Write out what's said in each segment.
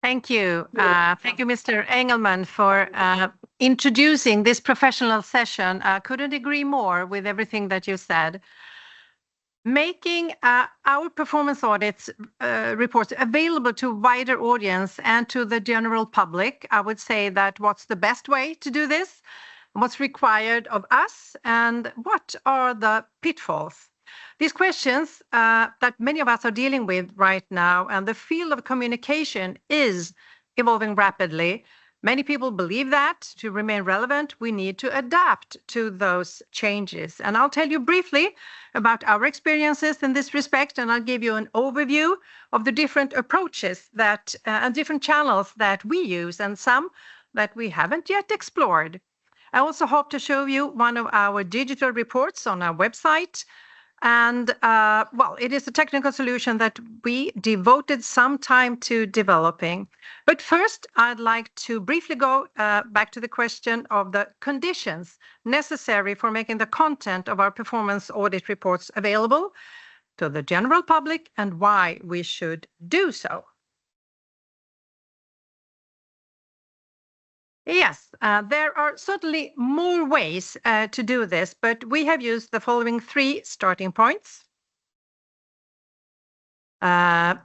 Thank you. Thank you, Mr. Engelman, for introducing this professional session. I couldn't agree more with everything that you said. Making our performance audits reports available to a wider audience and to the general public, I would say that what's the best way to do this, what's required of us, and what are the pitfalls? These questions that many of us are dealing with right now, and the field of communication is evolving rapidly. Many people believe that to remain relevant, we need to adapt to those changes. And I'll tell you briefly about our experiences in this respect, and I'll give you an overview of the different approaches that and different channels that we use, and some that we haven't yet explored. I also hope to show you one of our digital reports on our website. And well, it is a technical solution that we devoted some time to developing. But first, I'd like to briefly go back to the question of the conditions necessary for making the content of our performance audit reports available to the general public and why we should do so. Yes, there are certainly more ways to do this, but we have used the following three starting points.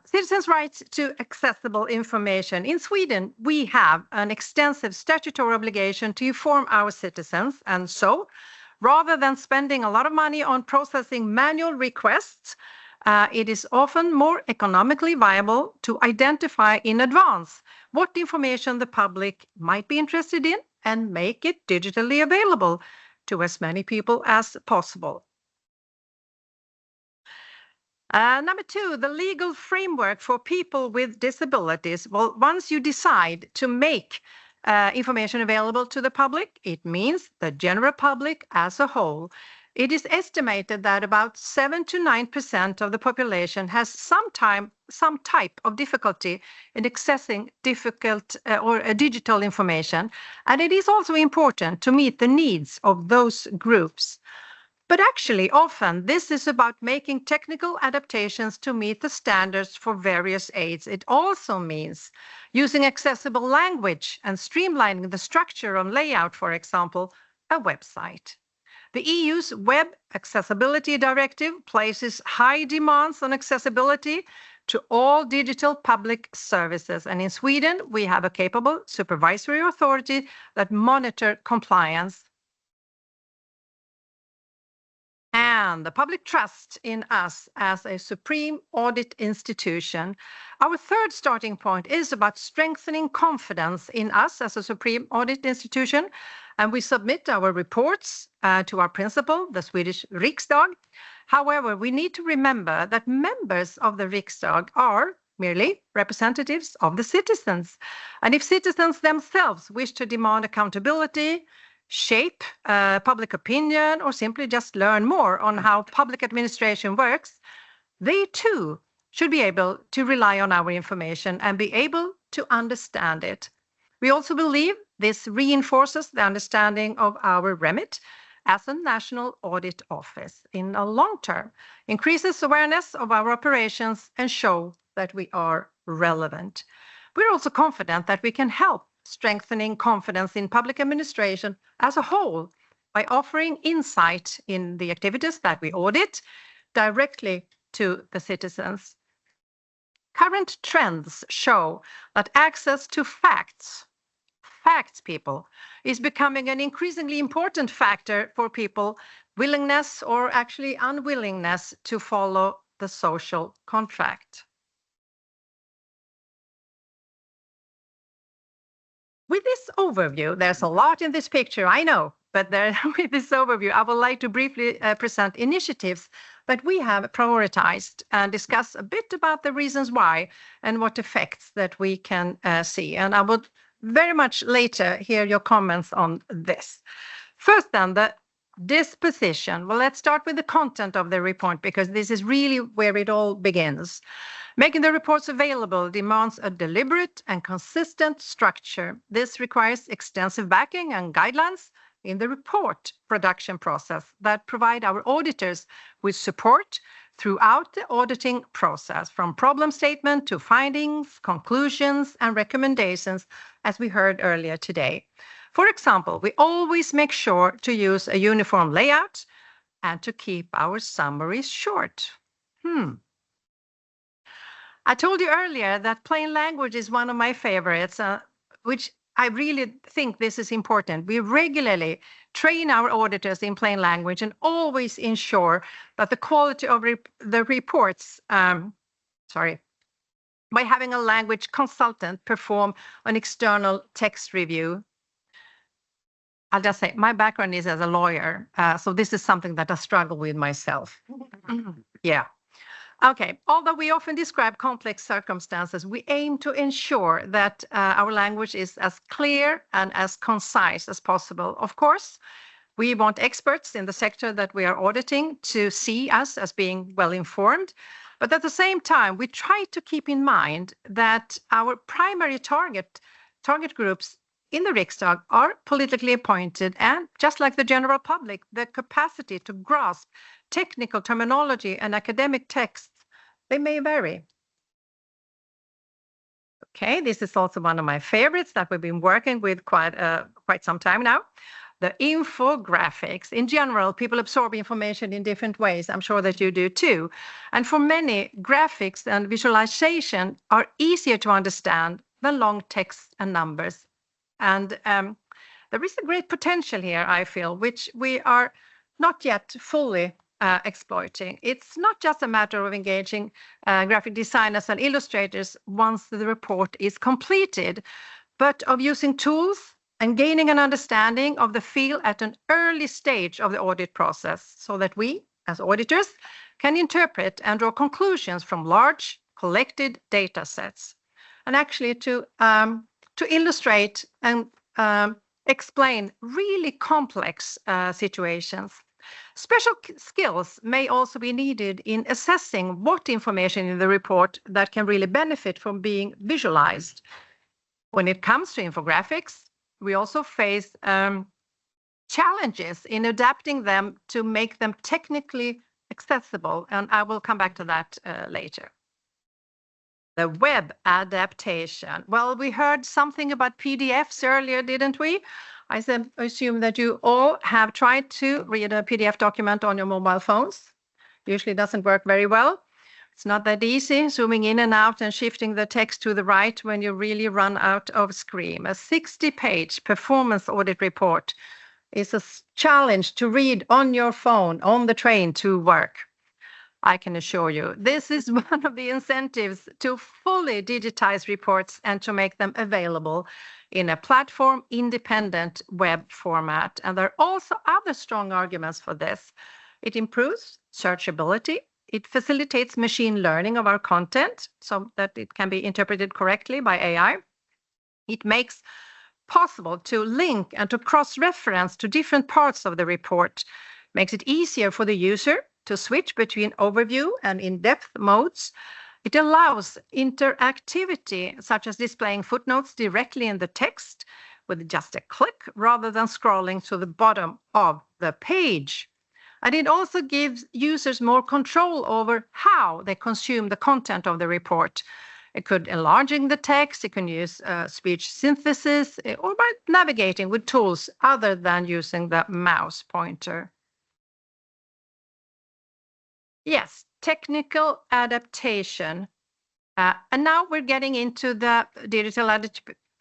Citizens' rights to accessible information. In Sweden, we have an extensive statutory obligation to inform our citizens, and so rather than spending a lot of money on processing manual requests, it is often more economically viable to identify in advance what information the public might be interested in and make it digitally available to as many people as possible. Number two, the legal framework for people with disabilities. Well, once you decide to make information available to the public, it means the general public as a whole. It is estimated that about 7 to 9% of the population has some type of difficulty in accessing digital information, and it is also important to meet the needs of those groups. But actually, often this is about making technical adaptations to meet the standards for various aids. It also means using accessible language and streamlining the structure and layout, for example, a website. The EU's Web Accessibility Directive places high demands on accessibility to all digital public services. And in Sweden, we have a capable supervisory authority that monitor compliance. And the public trust in us as a supreme audit institution. Our third starting point is about strengthening confidence in us as a supreme audit institution. And we submit our reports to our principal, the Swedish Riksdag. However, we need to remember that members of the Riksdag are merely representatives of the citizens. And if citizens themselves wish to demand accountability, shape public opinion, or simply just learn more on how public administration works, they too should be able to rely on our information and be able to understand it. We also believe this reinforces the understanding of our remit as a national audit office in a long term, increases awareness of our operations, and show that we are relevant. We're also confident that we can help strengthening confidence in public administration as a whole by offering insight in the activities that we audit directly to the citizens. Current trends show that access to facts, people, is becoming an increasingly important factor for people, willingness or actually unwillingness to follow the social contract. With this overview, there's a lot in this picture, I know, but with this overview, I would like to briefly present initiatives that we have prioritized and discuss a bit about the reasons why and what effects that we can see. And I would very much later hear your comments on this. First then, the disposition. Well, let's start with the content of the report, because this is really where it all begins. Making the reports available demands a deliberate and consistent structure. This requires extensive backing and guidelines in the report production process that provide our auditors with support throughout the auditing process, from problem statement to findings, conclusions, and recommendations, as we heard earlier today. For example, we always make sure to use a uniform layout and to keep our summaries short. I told you earlier that plain language is one of my favorites, which I really think this is important. We regularly train our auditors in plain language and always ensure that the quality of the reports, by having a language consultant perform an external text review. I'll just say my background is as a lawyer, so this is something that I struggle with myself. Yeah. Okay, although we often describe complex circumstances, we aim to ensure that our language is as clear and as concise as possible. Of course, we want experts in the sector that we are auditing to see us as being well informed, but at the same time, we try to keep in mind that our primary target groups in the Riksdag are politically appointed and, just like the general public, the capacity to grasp technical terminology and academic texts, they may vary. Okay, this is also one of my favorites that we've been working with quite some time now. The infographics. In general, people absorb information in different ways. I'm sure that you do too. And for many, graphics and visualization are easier to understand than long text and numbers. And there is a great potential here, I feel, which we are not yet fully exploiting. It's not just a matter of engaging graphic designers and illustrators once the report is completed, but of using tools and gaining an understanding of the field at an early stage of the audit process so that we, as auditors, can interpret and draw conclusions from large collected data sets. And actually to illustrate and explain really complex situations. Special skills may also be needed in assessing what information in the report that can really benefit from being visualized. When it comes to infographics, we also face challenges in adapting them to make them technically accessible, and I will come back to that later. The web adaptation. Well, we heard something about PDFs earlier, didn't we? I assume that you all have tried to read a PDF document on your mobile phones. Usually doesn't work very well. It's not that easy, zooming in and out and shifting the text to the right when you really run out of screen. A 60-page performance audit report is a challenge to read on your phone, on the train to work. I can assure you, this is one of the incentives to fully digitize reports and to make them available in a platform-independent web format. And there are also other strong arguments for this. It improves searchability. It facilitates machine learning of our content so that it can be interpreted correctly by AI. It makes possible to link and to cross-reference to different parts of the report, makes it easier for the user to switch between overview and in-depth modes. It allows interactivity, such as displaying footnotes directly in the text with just a click rather than scrolling to the bottom of the page. And it also gives users more control over how they consume the content of the report. It could enlarging the text, it can use speech synthesis, or by navigating with tools other than using the mouse pointer. Yes, technical adaptation. And now we're getting into the digital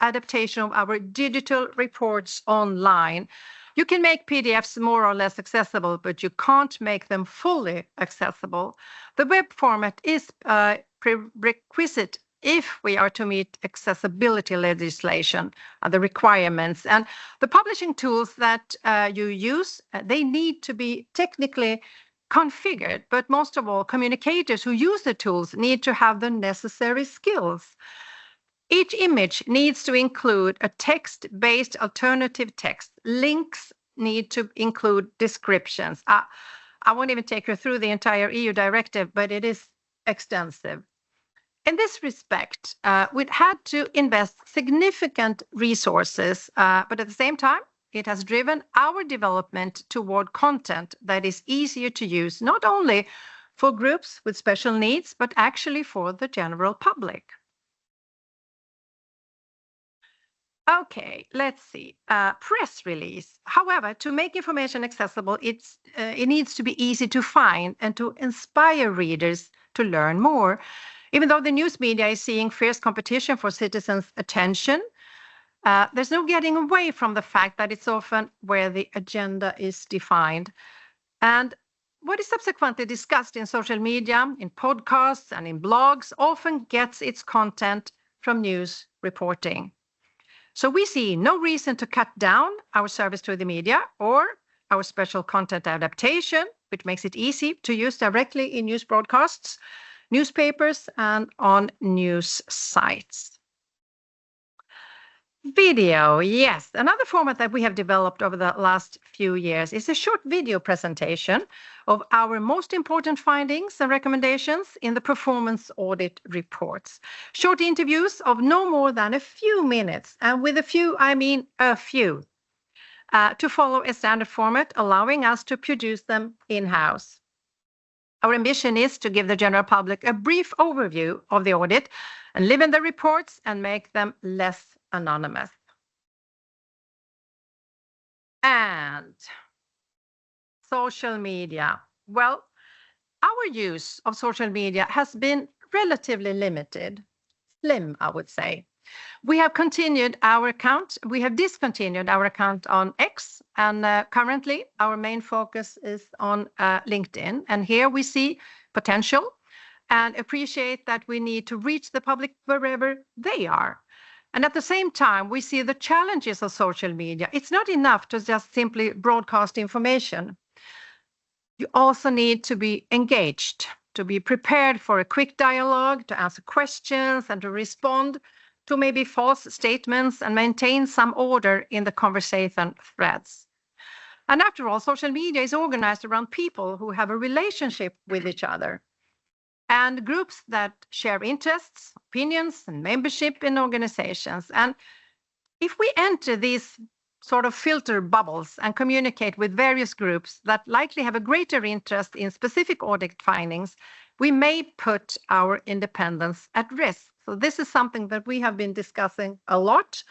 adaptation of our digital reports online. You can make PDFs more or less accessible, but you can't make them fully accessible. The web format is a prerequisite if we are to meet accessibility legislation, the requirements. And the publishing tools that you use, they need to be technically configured, but most of all, communicators who use the tools need to have the necessary skills. Each image needs to include a text-based alternative text. Links need to include descriptions. I won't even take you through the entire EU directive, but it is extensive. In this respect, we've had to invest significant resources, but at the same time, it has driven our development toward content that is easier to use, not only for groups with special needs, but actually for the general public. Okay, let's see. Press release. However, to make information accessible, it needs to be easy to find and to inspire readers to learn more. Even though the news media is seeing fierce competition for citizens' attention, there's no getting away from the fact that it's often where the agenda is defined. And what is subsequently discussed in social media, in podcasts, and in blogs often gets its content from news reporting. So we see no reason to cut down our service to the media or our special content adaptation, which makes it easy to use directly in news broadcasts, newspapers, and on news sites. Video, yes. Another format that we have developed over the last few years is a short video presentation of our most important findings and recommendations in the performance audit reports. Short interviews of no more than a few minutes, and with a few, I mean a few, to follow a standard format, allowing us to produce them in-house. Our ambition is to give the general public a brief overview of the audit and live in the reports and make them less anonymous. And social media. Well, our use of social media has been relatively limited, slim, I would say. We have discontinued our account on X, and currently our main focus is on LinkedIn. And here we see potential and appreciate that we need to reach the public wherever they are. And at the same time, we see the challenges of social media. It's not enough to just simply broadcast information. You also need to be engaged, to be prepared for a quick dialogue, to answer questions, and to respond to maybe false statements and maintain some order in the conversation threads. And after all, social media is organized around people who have a relationship with each other and groups that share interests, opinions, and membership in organizations. And if we enter these sort of filter bubbles and communicate with various groups that likely have a greater interest in specific audit findings, we may put our independence at risk. So this is something that we have been discussing a lot.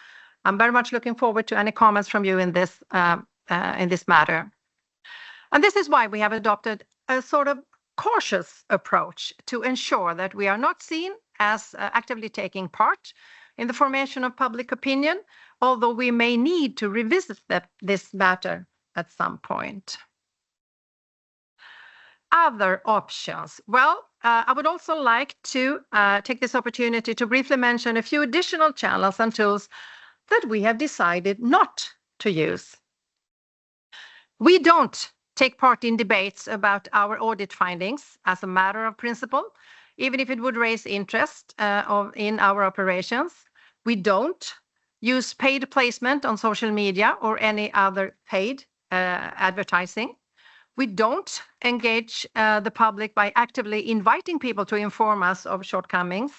I'm very much looking forward to any comments from you in this matter. And this is why we have adopted a sort of cautious approach to ensure that we are not seen as actively taking part in the formation of public opinion, although we may need to revisit this matter at some point. Other options. Well, I would also like to take this opportunity to briefly mention a few additional channels and tools that we have decided not to use. We don't take part in debates about our audit findings as a matter of principle, even if it would raise interest in our operations. We don't use paid placement on social media or any other paid advertising. We don't engage the public by actively inviting people to inform us of shortcomings.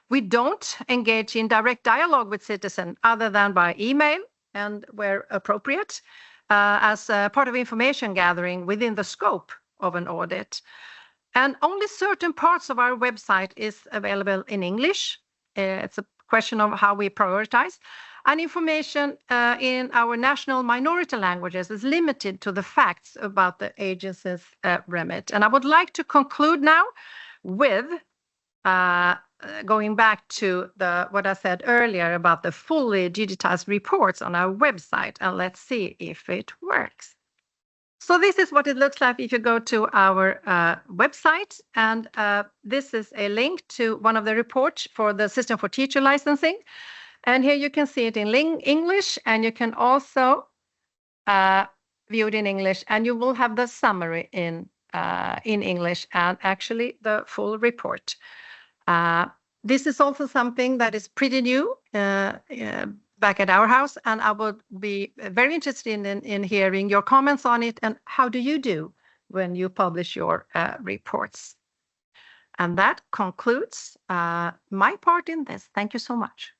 We don't engage in direct dialogue with citizens other than by email and where appropriate as part of information gathering within the scope of an audit. And only certain parts of our website is available in English. It's a question of how we prioritize. And information in our national minority languages is limited to the facts about the agency's remit. And I would like to conclude now with going back to what I said earlier about the fully digitized reports on our website, and let's see if it works. So this is what it looks like if you go to our website, and this is a link to one of the reports for the System for Teacher Licensing. And here you can see it in English, and you can also view it in English, and you will have the summary in English and actually the full report. This is also something that is pretty new back at our house, and I would be very interested in hearing your comments on it and how do you do when you publish your reports. And that concludes my part in this. Thank you so much.